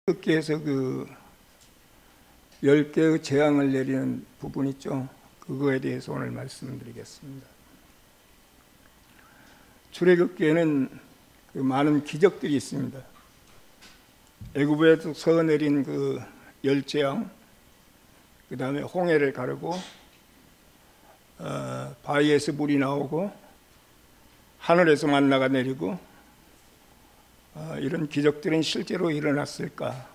출애굽기에서 그 10개의 재앙을 내리는 부분 있죠. 그거에 대해서 오늘 말씀드리겠습니다. 출애굽기에는 그 많은 기적들이 있습니다. 애굽에서 내린 그 10재앙, 그 다음에 홍해를 가르고 바위에서 물이 나오고 하늘에서 만나가 내리고 이런 기적들은 실제로 일어났을까?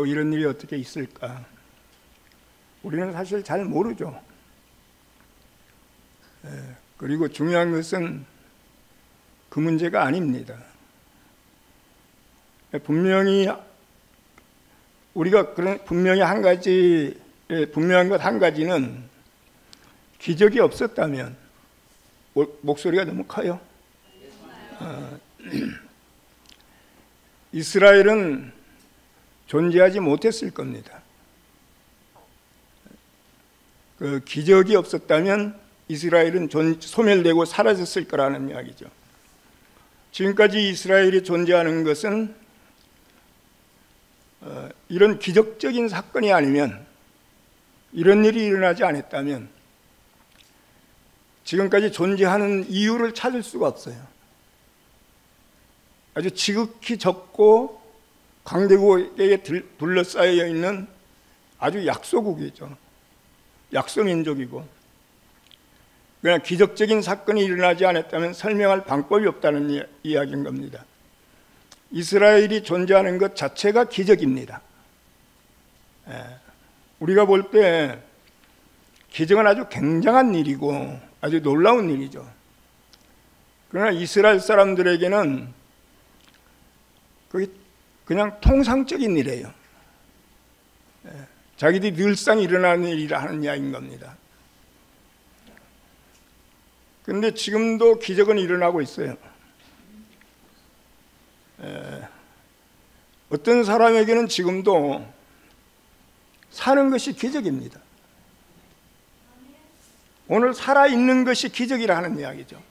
이런 일이 어떻게 있을까? 우리는 사실 잘 모르죠. 그리고 중요한 것은 그 문제가 아닙니다. 분명히 우리가 분명히 분명한 것 한 가지는 기적이 없었다면 목소리가 너무 커요. 이스라엘은 존재하지 못했을 겁니다. 그 기적이 없었다면 이스라엘은 소멸되고 사라졌을 거라는 이야기죠. 지금까지 이스라엘이 존재하는 것은 이런 기적적인 사건이 아니면, 이런 일이 일어나지 않았다면 지금까지 존재하는 이유를 찾을 수가 없어요. 아주 지극히 적고 강대국에게 둘러싸여 있는 아주 약소국이죠. 약소민족이고, 그냥 기적적인 사건이 일어나지 않았다면 설명할 방법이 없다는 이야기인 겁니다. 이스라엘이 존재하는 것 자체가 기적입니다. 우리가 볼 때 기적은 아주 굉장한 일이고 아주 놀라운 일이죠. 그러나 이스라엘 사람들에게는 그게 그냥 통상적인 일이에요. 자기들이 늘상 일어나는 일이라 하는 이야기인 겁니다. 그런데 지금도 기적은 일어나고 있어요. 어떤 사람에게는 지금도 사는 것이 기적입니다. 오늘 살아있는 것이 기적이라 하는 이야기죠.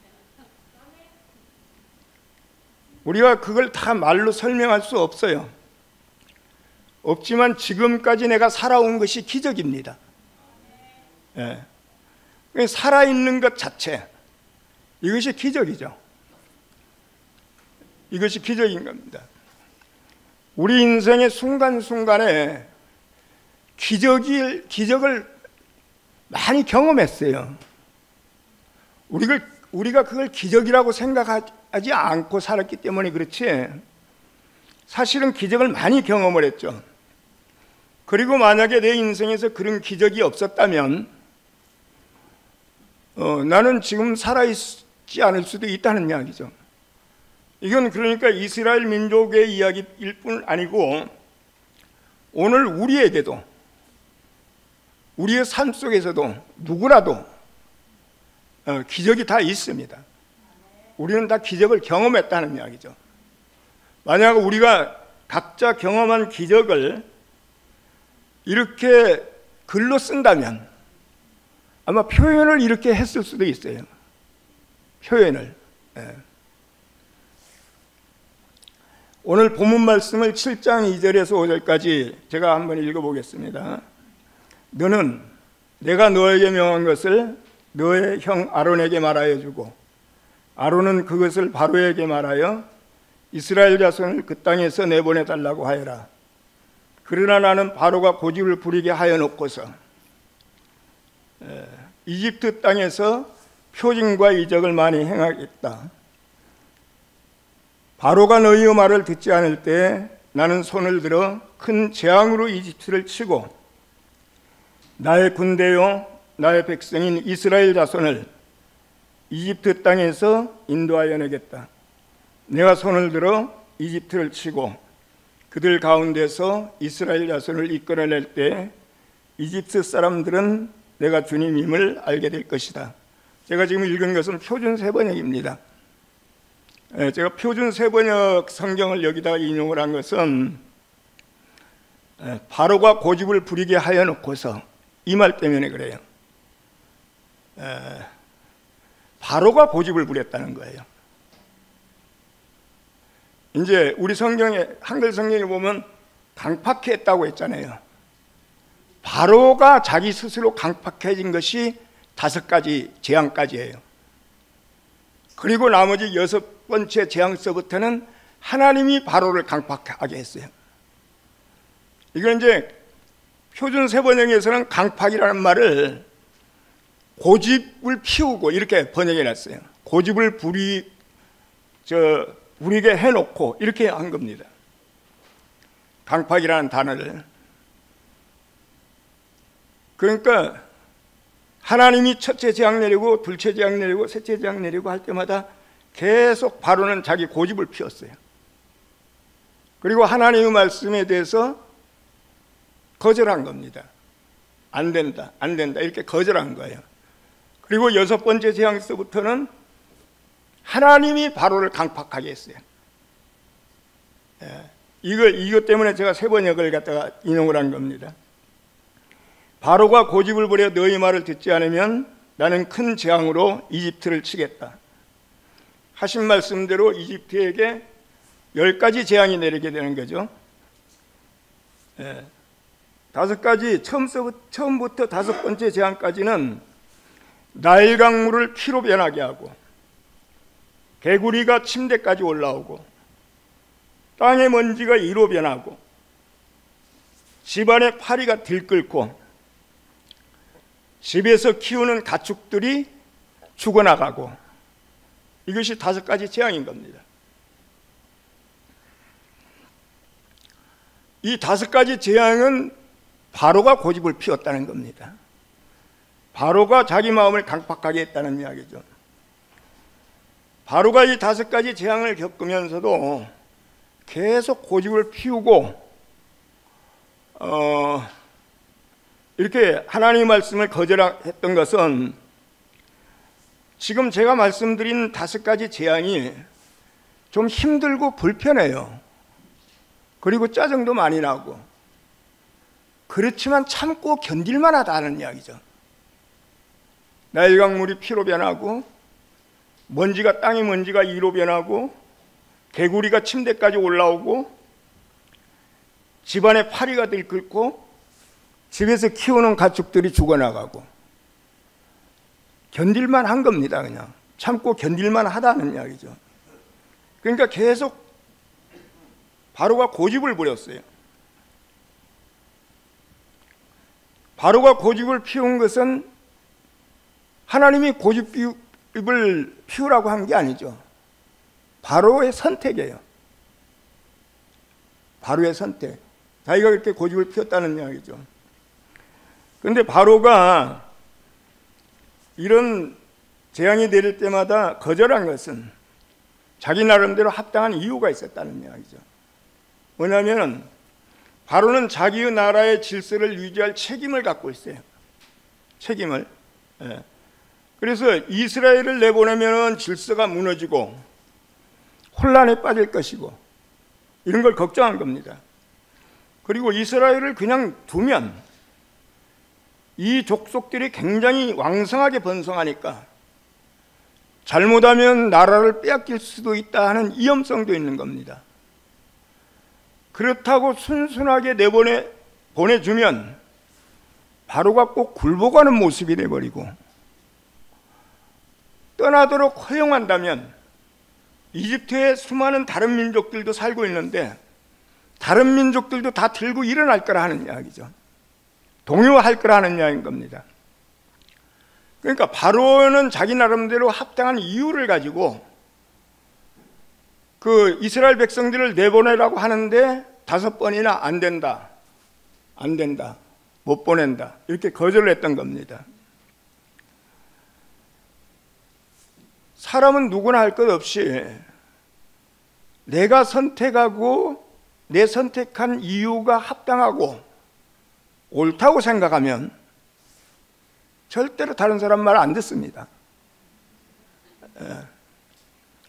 우리가 그걸 다 말로 설명할 수 없어요. 없지만 지금까지 내가 살아온 것이 기적입니다. 살아있는 것 자체, 이것이 기적이죠. 이것이 기적인 겁니다. 우리 인생의 순간순간에 기적을 많이 경험했어요. 우리가 그걸 기적이라고 생각하지 않고 살았기 때문에 그렇지, 사실은 기적을 많이 경험을 했죠. 그리고 만약에 내 인생에서 그런 기적이 없었다면 나는 지금 살아있지 않을 수도 있다는 이야기죠. 이건 그러니까 이스라엘 민족의 이야기일 뿐 아니고 오늘 우리에게도, 우리의 삶 속에서도 누구라도 기적이 다 있습니다. 우리는 다 기적을 경험했다는 이야기죠. 만약 우리가 각자 경험한 기적을 이렇게 글로 쓴다면 아마 표현을 이렇게 했을 수도 있어요. 표현을. 오늘 본문 말씀을 7장 2절에서 5절까지 제가 한번 읽어보겠습니다. 너는 내가 너에게 명한 것을 너의 형 아론에게 말하여 주고 아론은 그것을 바로에게 말하여 이스라엘 자손을 그 땅에서 내보내 달라고 하여라. 그러나 나는 바로가 고집을 부리게 하여 놓고서 이집트 땅에서 표징과 이적을 많이 행하겠다. 바로가 너희의 말을 듣지 않을 때 나는 손을 들어 큰 재앙으로 이집트를 치고 나의 군대요 나의 백성인 이스라엘 자손을 이집트 땅에서 인도하여 내겠다. 내가 손을 들어 이집트를 치고 그들 가운데서 이스라엘 자손을 이끌어낼 때 이집트 사람들은 내가 주님임을 알게 될 것이다. 제가 지금 읽은 것은 표준 세번역입니다. 제가 표준 세번역 성경을 여기다가 인용을 한 것은 바로가 고집을 부리게 하여 놓고서 이 말 때문에 그래요. 바로가 고집을 부렸다는 거예요. 이제 우리 성경에, 한글 성경에 보면 강팍했다고 했잖아요. 바로가 자기 스스로 강팍해진 것이 5가지 재앙까지예요. 그리고 나머지 6번째 재앙서부터는 하나님이 바로를 강팍하게 했어요. 이건 이제 표준 세번역에서는 강팍이라는 말을 고집을 피우고 이렇게 번역해 놨어요. 고집을 부리게 해놓고 이렇게 한 겁니다. 강팍이라는 단어를. 그러니까 하나님이 첫째 재앙 내리고 둘째 재앙 내리고 셋째 재앙 내리고 할 때마다 계속 바로는 자기 고집을 피웠어요. 그리고 하나님의 말씀에 대해서 거절한 겁니다. 안 된다, 안 된다 이렇게 거절한 거예요. 그리고 6번째 재앙서부터는 하나님이 바로를 강팍하게 했어요. 이것 때문에 제가 세번역을 갖다가 인용을 한 겁니다. 바로가 고집을 부려 너희 말을 듣지 않으면 나는 큰 재앙으로 이집트를 치겠다 하신 말씀대로 이집트에게 10가지 재앙이 내리게 되는 거죠. 5가지, 처음부터 5번째 재앙까지는 나일 강물을 피로 변하게 하고 개구리가 침대까지 올라오고 땅의 먼지가 이로 변하고 집안의 파리가 들끓고 집에서 키우는 가축들이 죽어나가고, 이것이 5가지 재앙인 겁니다. 이 5가지 재앙은 바로가 고집을 피웠다는 겁니다. 바로가 자기 마음을 강팍하게 했다는 이야기죠. 바로가 이 5가지 재앙을 겪으면서도 계속 고집을 피우고 이렇게 하나님의 말씀을 거절했던 것은 지금 제가 말씀드린 5가지 재앙이 좀 힘들고 불편해요. 그리고 짜증도 많이 나고, 그렇지만 참고 견딜만 하다는 이야기죠. 나일 강물이 피로 변하고 땅의 먼지가 이로 변하고 개구리가 침대까지 올라오고 집안에 파리가 들끓고 집에서 키우는 가축들이 죽어나가고, 견딜만 한 겁니다. 그냥 참고 견딜만 하다는 이야기죠. 그러니까 계속 바로가 고집을 부렸어요. 바로가 고집을 피운 것은 하나님이 고집을 피우라고 한 게 아니죠. 바로의 선택이에요. 바로의 선택. 자기가 그렇게 고집을 피웠다는 이야기죠. 그런데 바로가 이런 재앙이 내릴 때마다 거절한 것은 자기 나름대로 합당한 이유가 있었다는 이야기죠. 뭐냐면 바로는 자기의 나라의 질서를 유지할 책임을 갖고 있어요. 책임을. 그래서 이스라엘을 내보내면 질서가 무너지고 혼란에 빠질 것이고 이런 걸 걱정한 겁니다. 그리고 이스라엘을 그냥 두면 이 족속들이 굉장히 왕성하게 번성하니까 잘못하면 나라를 빼앗길 수도 있다 하는 위험성도 있는 겁니다. 그렇다고 순순하게 보내주면 바로가 꼭 굴복하는 모습이 돼버리고, 떠나도록 허용한다면 이집트에 수많은 다른 민족들도 살고 있는데 다른 민족들도 다 들고 일어날 거라 하는 이야기죠. 동요할 거라 하는 이야기인 겁니다. 그러니까 바로는 자기 나름대로 합당한 이유를 가지고 그 이스라엘 백성들을 내보내라고 하는데 5번이나 안 된다, 안 된다, 못 보낸다 이렇게 거절을 했던 겁니다. 사람은 누구나 할 것 없이 내가 선택하고 내 선택한 이유가 합당하고 옳다고 생각하면 절대로 다른 사람 말 안 듣습니다.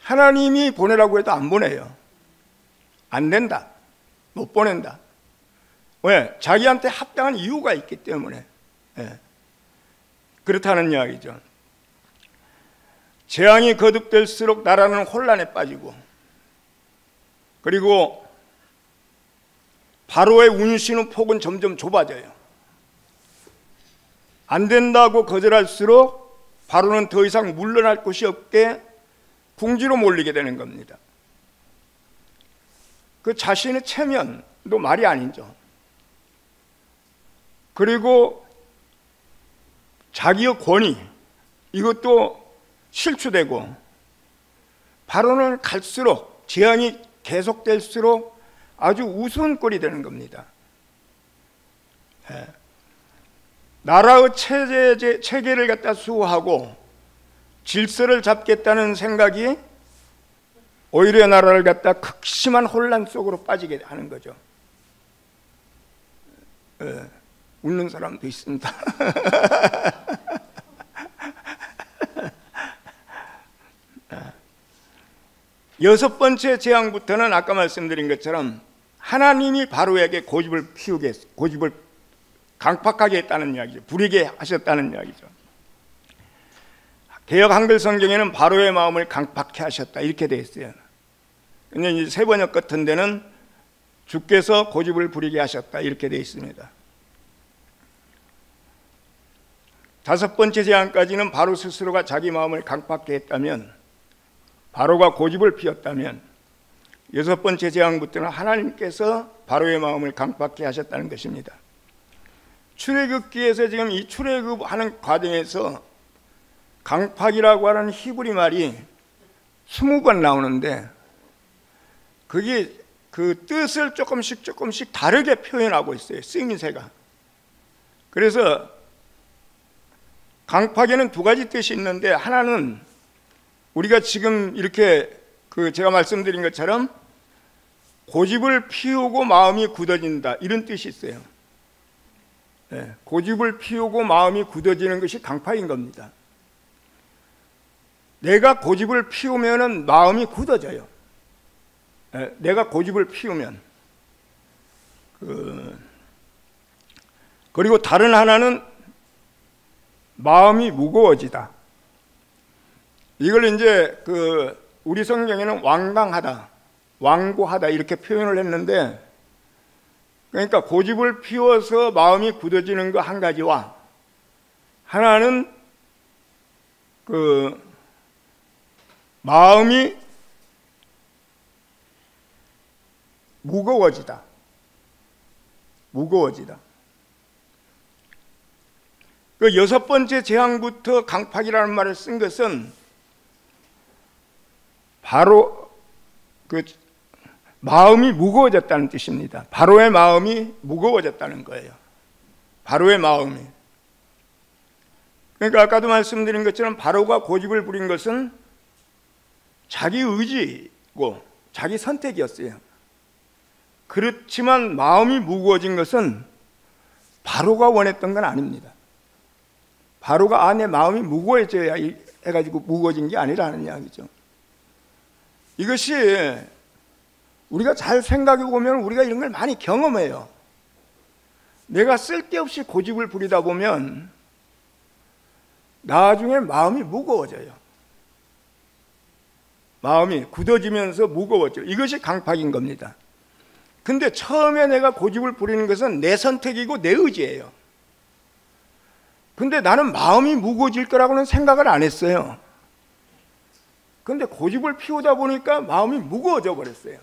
하나님이 보내라고 해도 안 보내요. 안 된다, 못 보낸다. 왜? 자기한테 합당한 이유가 있기 때문에 그렇다는 이야기죠. 재앙이 거듭될수록 나라는 혼란에 빠지고 그리고 바로의 운신의 폭은 점점 좁아져요. 안 된다고 거절할수록 바로는 더 이상 물러날 곳이 없게 궁지로 몰리게 되는 겁니다. 그 자신의 체면도 말이 아니죠. 그리고 자기의 권위, 이것도 실추되고, 바로는 갈수록, 재앙이 계속될수록 아주 우스운 꼴이 되는 겁니다. 나라의 체계를 갖다 수호하고 질서를 잡겠다는 생각이 오히려 나라를 갖다 극심한 혼란 속으로 빠지게 하는 거죠. 웃는 사람도 있습니다. 여섯 번째 재앙부터는 아까 말씀드린 것처럼 하나님이 바로에게 고집을 강팍하게 했다는 이야기죠. 부리게 하셨다는 이야기죠. 개역 한글 성경에는 바로의 마음을 강팍해 하셨다 이렇게 되어 있어요. 근데 이제 세 번역 같은 데는 주께서 고집을 부리게 하셨다 이렇게 되어 있습니다. 다섯 번째 재앙까지는 바로 스스로가 자기 마음을 강팍해 했다면, 바로가 고집을 피웠다면, 여섯 번째 재앙부터는 하나님께서 바로의 마음을 강팍해 하셨다는 것입니다. 출애굽기에서 지금 이 출애굽하는 과정에서 강팍이라고 하는 히브리 말이 20번 나오는데, 그게 그 뜻을 조금씩 다르게 표현하고 있어요. 쓰임새가. 그래서 강팍에는 두 가지 뜻이 있는데, 하나는 우리가 지금 이렇게 제가 말씀드린 것처럼 고집을 피우고 마음이 굳어진다 이런 뜻이 있어요. 고집을 피우고 마음이 굳어지는 것이 강팍인 겁니다. 내가 고집을 피우면은 마음이 굳어져요. 내가 고집을 피우면. 그리고 다른 하나는 마음이 무거워지다. 이걸 이제 우리 성경에는 완강하다, 완고하다 이렇게 표현을 했는데, 그러니까 고집을 피워서 마음이 굳어지는 거 한 가지와, 하나는 마음이 무거워지다. 그 여섯 번째 재앙부터 강팍이라는 말을 쓴 것은 바로 마음이 무거워졌다는 뜻입니다. 바로의 마음이 무거워졌다는 거예요. 바로의 마음이. 그러니까 아까도 말씀드린 것처럼 바로가 고집을 부린 것은 자기 의지고 자기 선택이었어요. 그렇지만 마음이 무거워진 것은 바로가 원했던 건 아닙니다. 바로가 내 마음이 무거워져야 해가지고 무거워진 게 아니라는 이야기죠. 이것이 우리가 잘 생각해 보면 우리가 이런 걸 많이 경험해요. 내가 쓸데없이 고집을 부리다 보면 나중에 마음이 무거워져요. 마음이 굳어지면서 무거워져요. 이것이 강팍인 겁니다. 근데 처음에 내가 고집을 부리는 것은 내 선택이고 내 의지예요. 근데 나는 마음이 무거워질 거라고는 생각을 안 했어요. 근데 고집을 피우다 보니까 마음이 무거워져 버렸어요.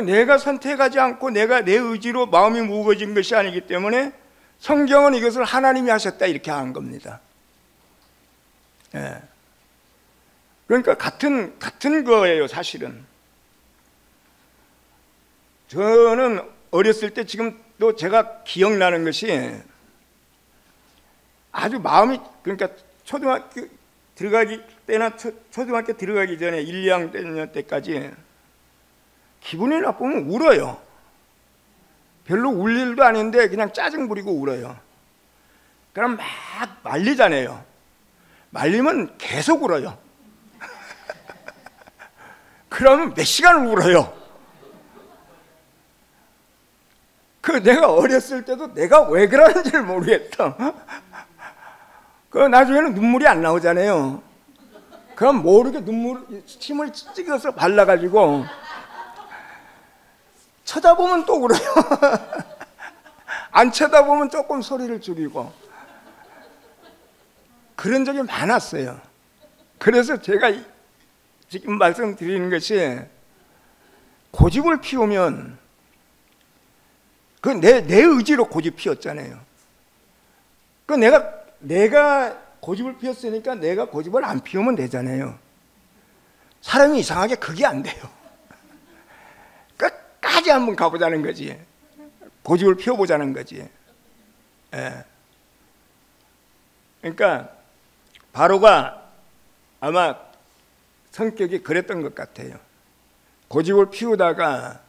내가 선택하지 않고 내가 내 의지로 마음이 무거워진 것이 아니기 때문에 성경은 이것을 하나님이 하셨다 이렇게 한 겁니다. 그러니까 같은 거예요, 사실은. 저는 어렸을 때 지금도 제가 기억나는 것이 아주 마음이, 그러니까 초등학교 들어가기 때나 초등학교 들어가기 전에 1, 2학년 때까지 기분이 나쁘면 울어요. 별로 울 일도 아닌데 그냥 짜증 부리고 울어요. 그럼 막 말리잖아요. 말리면 계속 울어요. 그러면 몇 시간을 울어요. 내가 어렸을 때도 내가 왜 그러는지를 모르겠다. 나중에는 눈물이 안 나오잖아요. 그럼 모르게 침을 찍어서 발라가지고 쳐다보면 또 울어요. 안 쳐다보면 조금 소리를 줄이고 그런 적이 많았어요. 그래서 제가 지금 말씀드리는 것이 고집을 피우면 그 내 의지로 고집 피웠잖아요. 그 내가 고집을 피웠으니까 내가 고집을 안 피우면 되잖아요. 사람이 이상하게 그게 안 돼요. 끝까지 한번 가보자는 거지. 고집을 피워보자는 거지. 예. 그러니까 바로가 아마 성격이 그랬던 것 같아요. 고집을 피우다가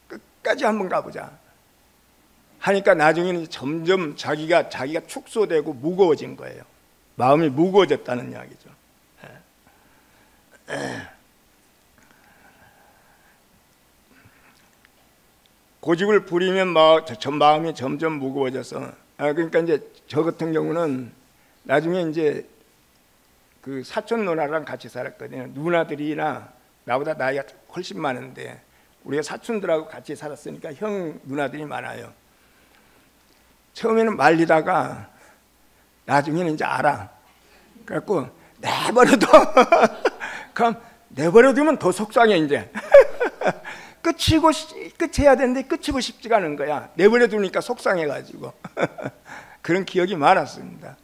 끝까지 한번 가보자 하니까 나중에는 점점 자기가 축소되고 무거워진 거예요. 마음이 무거워졌다는 이야기죠. 고집을 부리면 마음이 점점 무거워져서 그러니까 이제 저 같은 경우는 나중에 이제 그 사촌 누나랑 같이 살았거든요. 누나들이나 나보다 나이가 훨씬 많은데 우리가 사촌들하고 같이 살았으니까 형 누나들이 많아요. 처음에는 말리다가 나중에는 이제 알아. 그래갖고 내버려둬. 그럼 내버려두면 더 속상해 이제. 끝해야 되는데 끝이고 싶지가 않은 거야. 내버려두니까 속상해가지고. 그런 기억이 많았습니다.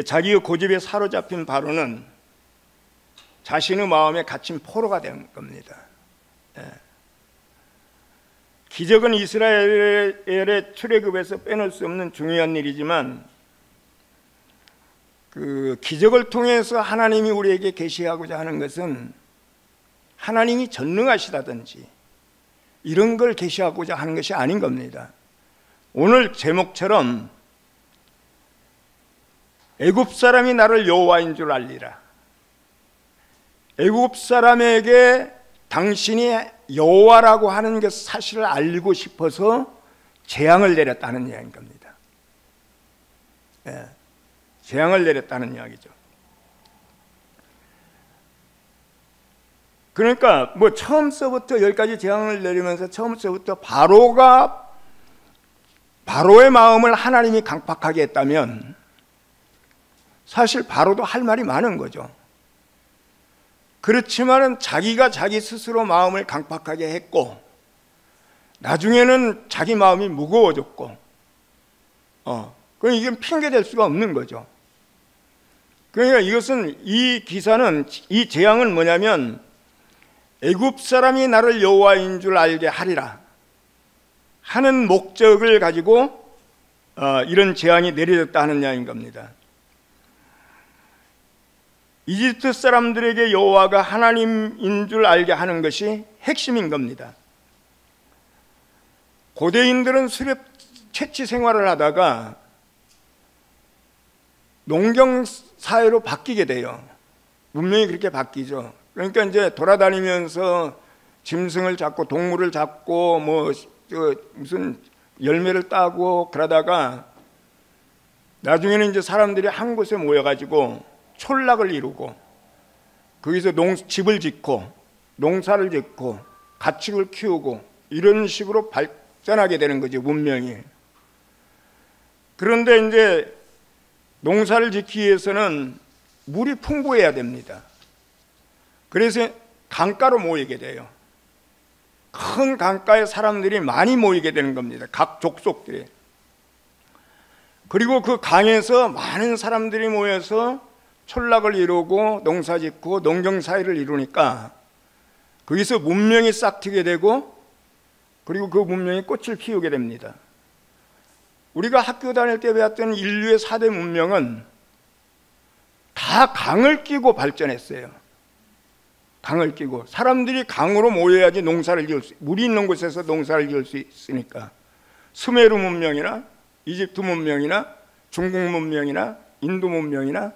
자기의 고집에 사로잡힌 바로는 자신의 마음에 갇힌 포로가 된 겁니다. 기적은 이스라엘의 출애굽에서 빼놓을 수 없는 중요한 일이지만 그 기적을 통해서 하나님이 우리에게 계시하고자 하는 것은 하나님이 전능하시다든지 이런 걸 계시하고자 하는 것이 아닌 겁니다. 오늘 제목처럼 애굽 사람이 나를 여호와인 줄 알리라. 애굽 사람에게 당신이 여호와라고 하는 그 사실을 알리고 싶어서 재앙을 내렸다는 이야기인 겁니다. 재앙을 내렸다는 이야기죠. 그러니까 뭐 처음서부터 여기까지 재앙을 내리면서 처음서부터 바로의 마음을 하나님이 강팍하게 했다면 사실 바로도 할 말이 많은 거죠. 그렇지만은 자기가 자기 스스로 마음을 강팍하게 했고 나중에는 자기 마음이 무거워졌고 그럼 이건 핑계 댈 수가 없는 거죠. 그러니까 이 기사는 이 재앙은 뭐냐면 애굽 사람이 나를 여호와인 줄 알게 하리라 하는 목적을 가지고 이런 재앙이 내려졌다 하는 이야기인 겁니다. 이집트 사람들에게 여호와가 하나님인 줄 알게 하는 것이 핵심인 겁니다. 고대인들은 수렵 채취 생활을 하다가 농경 사회로 바뀌게 돼요. 문명이 그렇게 바뀌죠. 그러니까 이제 돌아다니면서 짐승을 잡고 동물을 잡고 무슨 열매를 따고 그러다가 나중에는 이제 사람들이 한 곳에 모여가지고 촌락을 이루고 거기서 집을 짓고 농사를 짓고 가축을 키우고 이런 식으로 발전하게 되는 거죠, 문명이. 그런데 이제 농사를 짓기 위해서는 물이 풍부해야 됩니다. 그래서 강가로 모이게 돼요. 큰 강가에 사람들이 많이 모이게 되는 겁니다. 각 족속들이. 그리고 그 강에서 많은 사람들이 모여서 촌락을 이루고 농사짓고 농경사회를 이루니까 거기서 문명이 싹 트게 되고 그리고 그 문명이 꽃을 피우게 됩니다. 우리가 학교 다닐 때 배웠던 인류의 4대 문명은 다 강을 끼고 발전했어요. 강을 끼고 사람들이 강으로 모여야지 농사를 지을 물이 있는 곳에서 농사를 지을 수 있으니까 수메르 문명이나 이집트 문명이나 중국 문명이나 인도 문명이나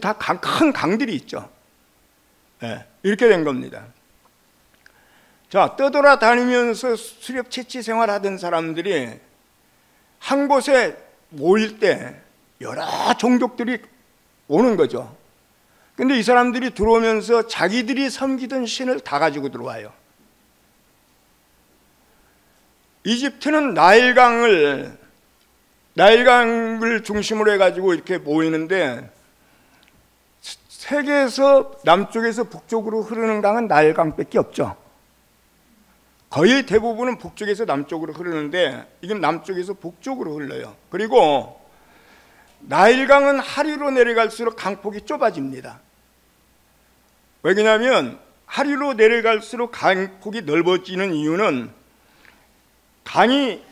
다 큰 강들이 있죠. 이렇게 된 겁니다. 자, 떠돌아다니면서 수렵 채취 생활하던 사람들이 한 곳에 모일 때 여러 종족들이 오는 거죠. 근데 이 사람들이 들어오면서 자기들이 섬기던 신을 다 가지고 들어와요. 이집트는 나일강을 중심으로 해가지고 이렇게 모이는데, 세계에서 남쪽에서 북쪽으로 흐르는 강은 나일강밖에 없죠. 거의 대부분은 북쪽에서 남쪽으로 흐르는데 이건 남쪽에서 북쪽으로 흘러요. 그리고 나일강은 하류로 내려갈수록 강폭이 좁아집니다. 왜냐하면 하류로 내려갈수록 강폭이 넓어지는 이유는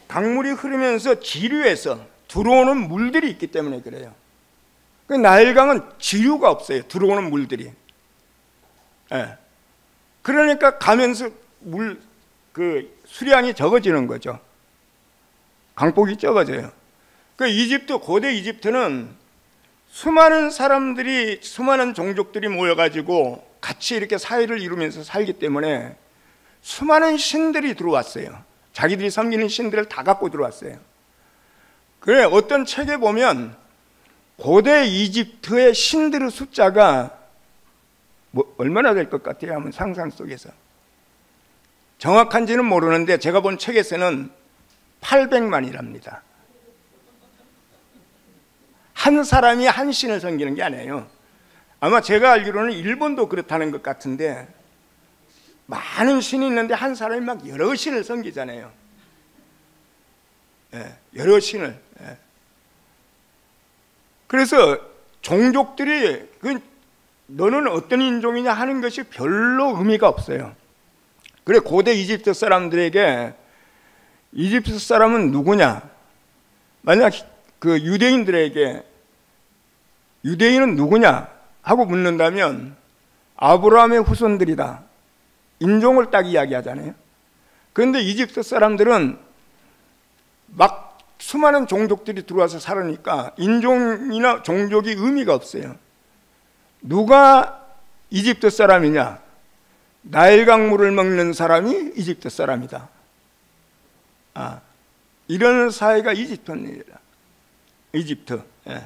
강물이 흐르면서 지류에서 들어오는 물들이 있기 때문에 그래요. 나일강은 지류가 없어요. 들어오는 물들이. 예. 그러니까 가면서 수량이 적어지는 거죠. 강폭이 적어져요. 고대 이집트는 수많은 사람들이, 수많은 종족들이 모여가지고 같이 이렇게 사회를 이루면서 살기 때문에 수많은 신들이 들어왔어요. 자기들이 섬기는 신들을 다 갖고 들어왔어요. 그래, 어떤 책에 보면 고대 이집트의 신들의 숫자가 얼마나 될 것 같아요? 한번 상상 속에서. 정확한지는 모르는데 제가 본 책에서는 800만이랍니다. 한 사람이 한 신을 섬기는 게 아니에요. 아마 제가 알기로는 일본도 그렇다는 것 같은데, 많은 신이 있는데 한 사람이 막 여러 신을 섬기잖아요. 예, 여러 신을. 예. 그래서 종족들이 너는 어떤 인종이냐 하는 것이 별로 의미가 없어요. 그래, 고대 이집트 사람들에게 이집트 사람은 누구냐? 만약 유대인들에게 유대인은 누구냐 하고 묻는다면 아브라함의 후손들이다. 인종을 딱 이야기하잖아요. 그런데 이집트 사람들은 막 수많은 종족들이 들어와서 살으니까 인종이나 종족이 의미가 없어요. 누가 이집트 사람이냐? 나일강 물을 먹는 사람이 이집트 사람이다. 이런 사회가 이집트입니다. 이집트. 예.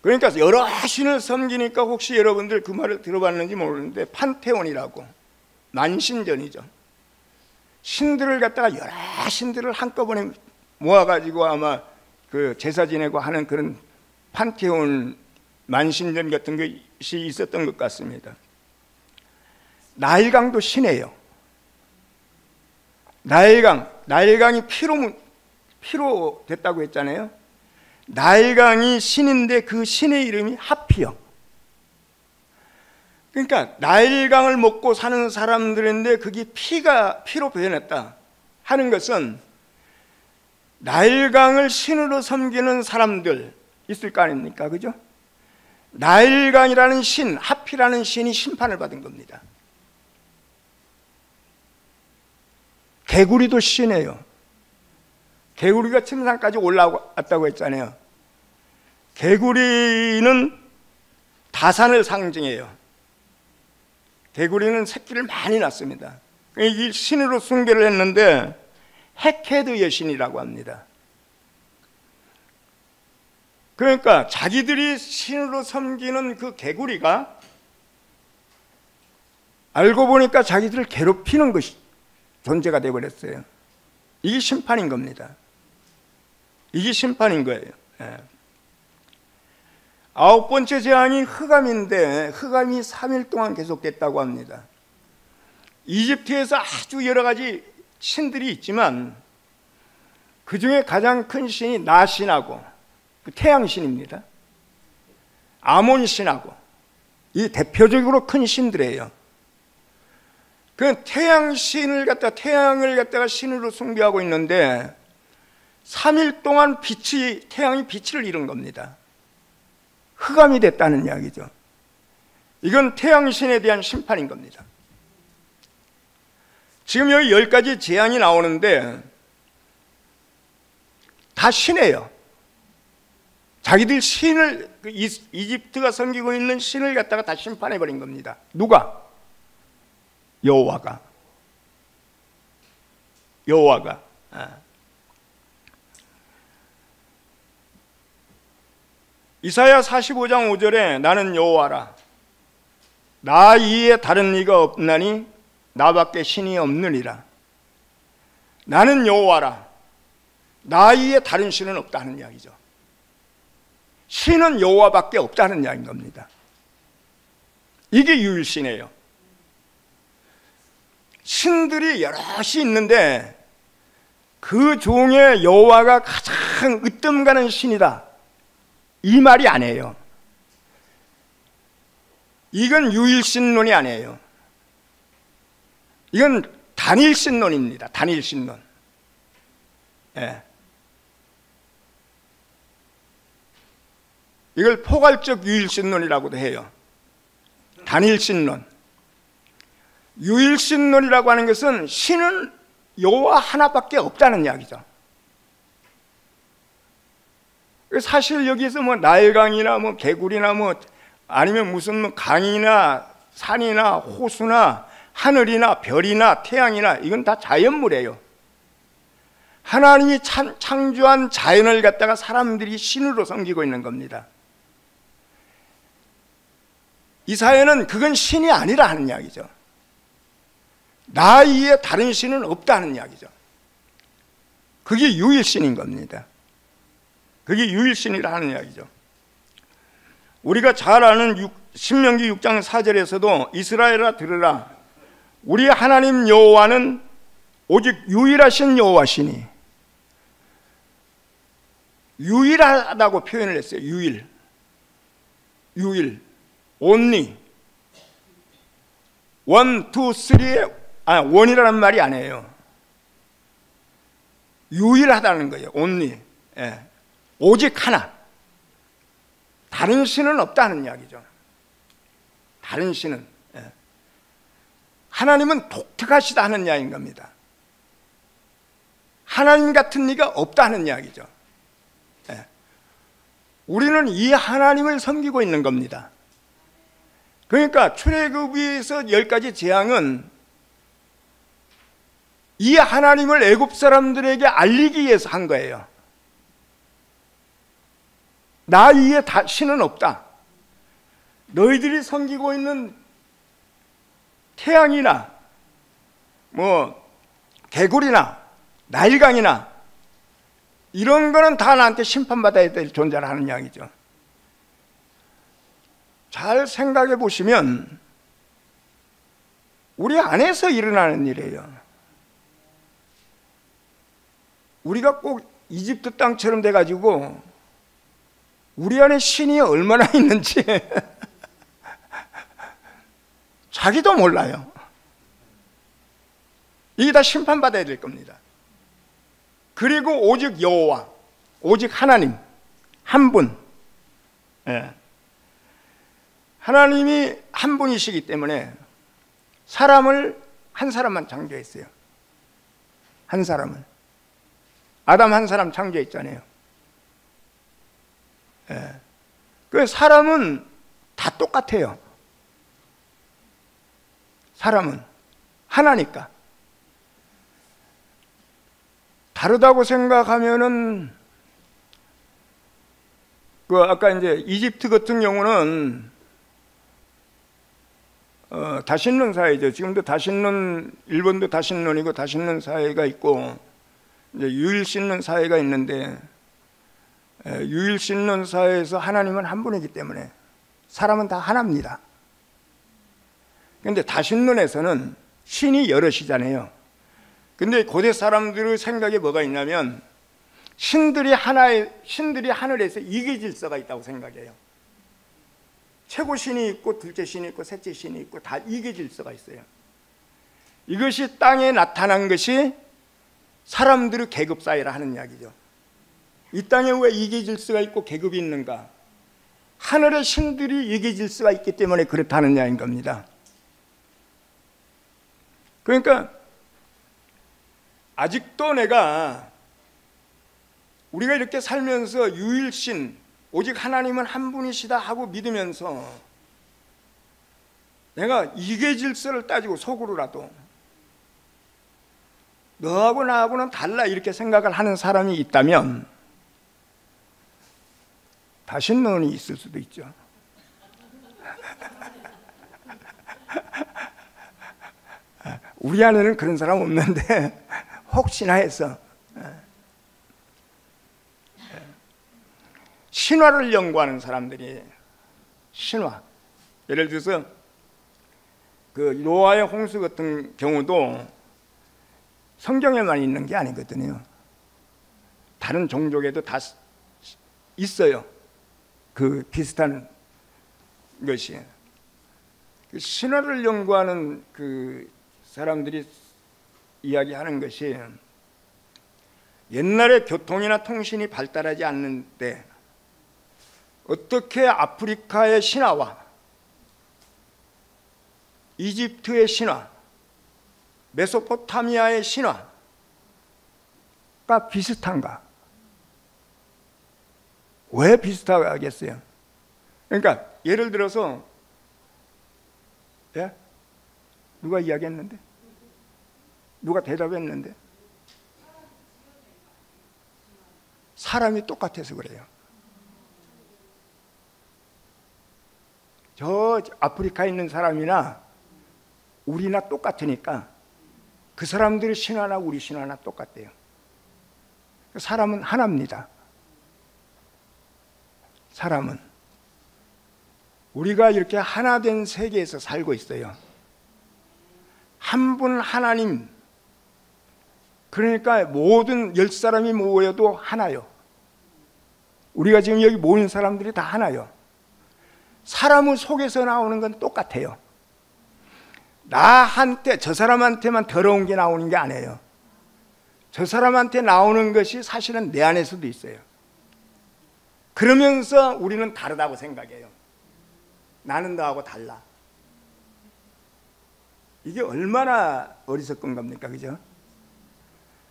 그러니까 여러 신을 섬기니까 혹시 여러분들 그 말을 들어봤는지 모르는데 판테온이라고, 만신전이죠. 신들을 갖다가 여러 신들을 한꺼번에 모아가지고 아마 제사 지내고 하는 그런 판테온 만신전 같은 것이 있었던 것 같습니다. 나일강도 신이에요. 나일강이 피로 됐다고 했잖아요. 나일강이 신인데 그 신의 이름이 하피요. 그러니까 나일강을 먹고 사는 사람들인데 그게 피로 변했다 하는 것은 나일강을 신으로 섬기는 사람들 있을 거 아닙니까? 그죠? 나일강이라는 신, 하피라는 신이 심판을 받은 겁니다. 개구리도 신이에요. 개구리가 침상까지 올라왔다고 했잖아요. 개구리는 다산을 상징해요. 개구리는 새끼를 많이 낳습니다. 이 신으로 숭배를 했는데 헤케드 여신이라고 합니다. 그러니까 자기들이 신으로 섬기는 그 개구리가 알고 보니까 자기들을 괴롭히는 것이 존재가 되어버렸어요. 이게 심판인 겁니다. 이게 심판인 거예요. 예. 9번째 재앙이 흑암인데 흑암이 3일 동안 계속됐다고 합니다. 이집트에서 아주 여러 가지 신들이 있지만 그 중에 가장 큰 신이 나신하고 태양신입니다. 아몬신하고 이 대표적으로 큰 신들이에요. 그 태양을 갖다가 신으로 숭배하고 있는데 3일 동안 태양이 빛을 잃은 겁니다. 흑암이 됐다는 이야기죠. 이건 태양신에 대한 심판인 겁니다. 지금 여기 10가지 재앙이 나오는데 다 신이에요. 자기들 신을, 이집트가 섬기고 있는 신을 갖다가 다 심판해버린 겁니다. 누가? 여호와가. 이사야 45장 5절에 나는 여호와라 나 이에 다른 이가 없나니 나밖에 신이 없느니라. 나는 여호와라 나 이에 다른 신은 없다는 이야기죠. 신은 여호와밖에 없다는 이야기인 겁니다. 이게 유일신이에요. 신들이 여럿이 있는데 그 중에 여호와가 가장 으뜸가는 신이다, 이 말이 아니에요. 이건 유일신론이 아니에요. 이건 단일신론입니다. 단일신론. 예. 이걸 포괄적 유일신론이라고도 해요. 단일신론. 유일신론이라고 하는 것은 신은 여호와 하나밖에 없다는 이야기죠. 사실 여기서 뭐 나일강이나 뭐 개굴이나 뭐 아니면 무슨 뭐 강이나 산이나 호수나 하늘이나 별이나 태양이나 이건 다 자연물이에요. 하나님이 창조한 자연을 갖다가 사람들이 신으로 섬기고 있는 겁니다. 이사야는 그건 신이 아니라 하는 이야기죠. 나 이에 다른 신은 없다는 이야기죠. 그게 유일신인 겁니다. 그게 유일신이라 하는 이야기죠. 우리가 잘 아는 신명기 6장 4절에서도 이스라엘아 들으라 우리 하나님 여호와는 오직 유일하신 여호와시니, 유일하다고 표현을 했어요. 유일 only 원, 투, 쓰리의 원이라는 말이 아니에요. 유일하다는 거예요. only. 예. 오직 하나. 다른 신은 없다는 이야기죠. 다른 신은. 예. 하나님은 독특하시다 하는 이야기인 겁니다. 하나님 같은 이가 없다는 이야기죠. 예. 우리는 이 하나님을 섬기고 있는 겁니다. 그러니까 출애굽에서 10가지 재앙은 이 하나님을 애굽 사람들에게 알리기 위해서 한 거예요. 나 위에 신은 없다. 너희들이 섬기고 있는 태양이나 뭐 개굴이나 나일강이나 이런 거는 다 나한테 심판받아야 될 존재라는 이야기죠. 잘 생각해 보시면 우리 안에서 일어나는 일이에요. 우리가 꼭 이집트 땅처럼 돼가지고 우리 안에 신이 얼마나 있는지 자기도 몰라요. 이게 다 심판받아야 될 겁니다. 그리고 오직 여호와, 오직 하나님 한 분. 예. 하나님이 한 분이시기 때문에 사람을 한 사람만 창조했어요. 한 사람을. 아담 한 사람 창조했잖아요. 예. 그 사람은 다 똑같아요. 사람은 하나니까. 다르다고 생각하면은 그 아까 이제 이집트 같은 경우는 다신론 사회죠. 지금도 다신론, 일본도 다신론이고 다신론 사회가 있고 이제 유일신론 사회가 있는데, 유일신론 사회에서 하나님은 한 분이기 때문에 사람은 다 하나입니다. 그런데 다신론에서는 신이 여럿이잖아요. 근데 고대 사람들의 생각에 뭐가 있냐면 신들이 하늘에서 이계 질서가 있다고 생각해요. 최고 신이 있고 둘째 신이 있고 셋째 신이 있고 다 이계 질서가 있어요. 이것이 땅에 나타난 것이 사람들의 계급 사회라 하는 이야기죠. 이 땅에 왜 이계 질서가 있고 계급이 있는가? 하늘의 신들이 이계 질서가 있기 때문에 그렇다는 이야기인 겁니다. 그러니까 아직도 우리가 이렇게 살면서 유일신, 오직 하나님은 한 분이시다 하고 믿으면서 내가 이계 질서를 따지고 속으로라도 너하고 나하고는 달라 이렇게 생각을 하는 사람이 있다면 다신론이 있을 수도 있죠. 우리 안에는 그런 사람 없는데 혹시나 해서 신화를 연구하는 사람들이 신화, 예를 들어서 그 노아의 홍수 같은 경우도 성경에만 있는 게 아니거든요. 다른 종족에도 다 있어요. 그 비슷한 것이. 그 신화를 연구하는 그 사람들이 이야기하는 것이 옛날에 교통이나 통신이 발달하지 않는 때 어떻게 아프리카의 신화와 이집트의 신화, 메소포타미아의 신화가 비슷한가? 왜 비슷하겠어요? 그러니까 예를 들어서 누가 이야기했는데? 누가 대답했는데? 사람이 똑같아서 그래요. 저 아프리카에 있는 사람이나 우리나 똑같으니까 그 사람들의 신화나 우리 신화나 똑같대요. 사람은 하나입니다. 사람은 우리가 이렇게 하나 된 세계에서 살고 있어요. 한 분 하나님, 그러니까 모든 10사람이 모여도 하나요. 우리가 지금 여기 모인 사람들이 다 하나요. 사람의 속에서 나오는 건 똑같아요. 나한테, 저 사람한테만 더러운 게 나오는 게 아니에요. 저 사람한테 나오는 것이 사실은 내 안에서도 있어요. 그러면서 우리는 다르다고 생각해요. 나는 너하고 달라. 이게 얼마나 어리석은 겁니까? 그죠?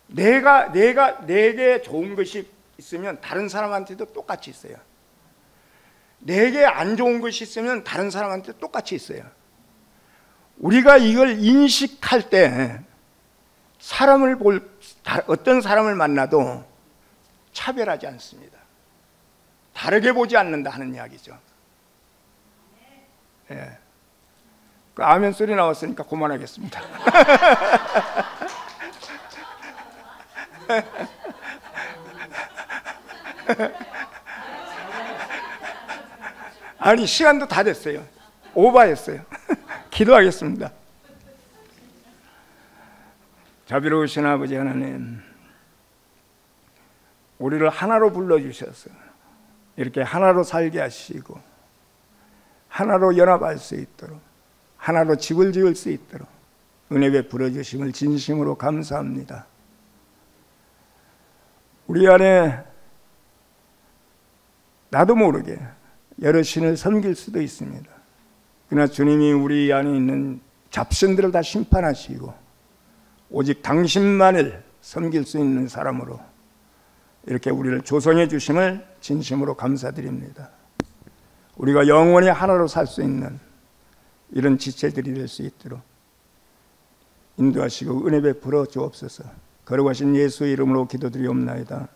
내게 좋은 것이 있으면 다른 사람한테도 똑같이 있어요. 내게 안 좋은 것이 있으면 다른 사람한테 똑같이 있어요. 우리가 이걸 인식할 때 어떤 사람을 만나도 차별하지 않습니다. 다르게 보지 않는다 하는 이야기죠. 예. 그 아멘 소리 나왔으니까 그만하겠습니다. 아니, 시간도 다 됐어요. 오버했어요. 기도하겠습니다. 자비로우신 아버지 하나님, 우리를 하나로 불러주셔서 이렇게 하나로 살게 하시고 하나로 연합할 수 있도록, 하나로 집을 지을 수 있도록 은혜 베풀어 주심을 진심으로 감사합니다. 우리 안에 나도 모르게 여러 신을 섬길 수도 있습니다. 그러나 주님이 우리 안에 있는 잡신들을 다 심판하시고 오직 당신만을 섬길 수 있는 사람으로 이렇게 우리를 조성해 주심을 진심으로 감사드립니다. 우리가 영원히 하나로 살 수 있는 이런 지체들이 될 수 있도록 인도하시고 은혜 베풀어 주옵소서. 거룩하신 예수의 이름으로 기도드리옵나이다.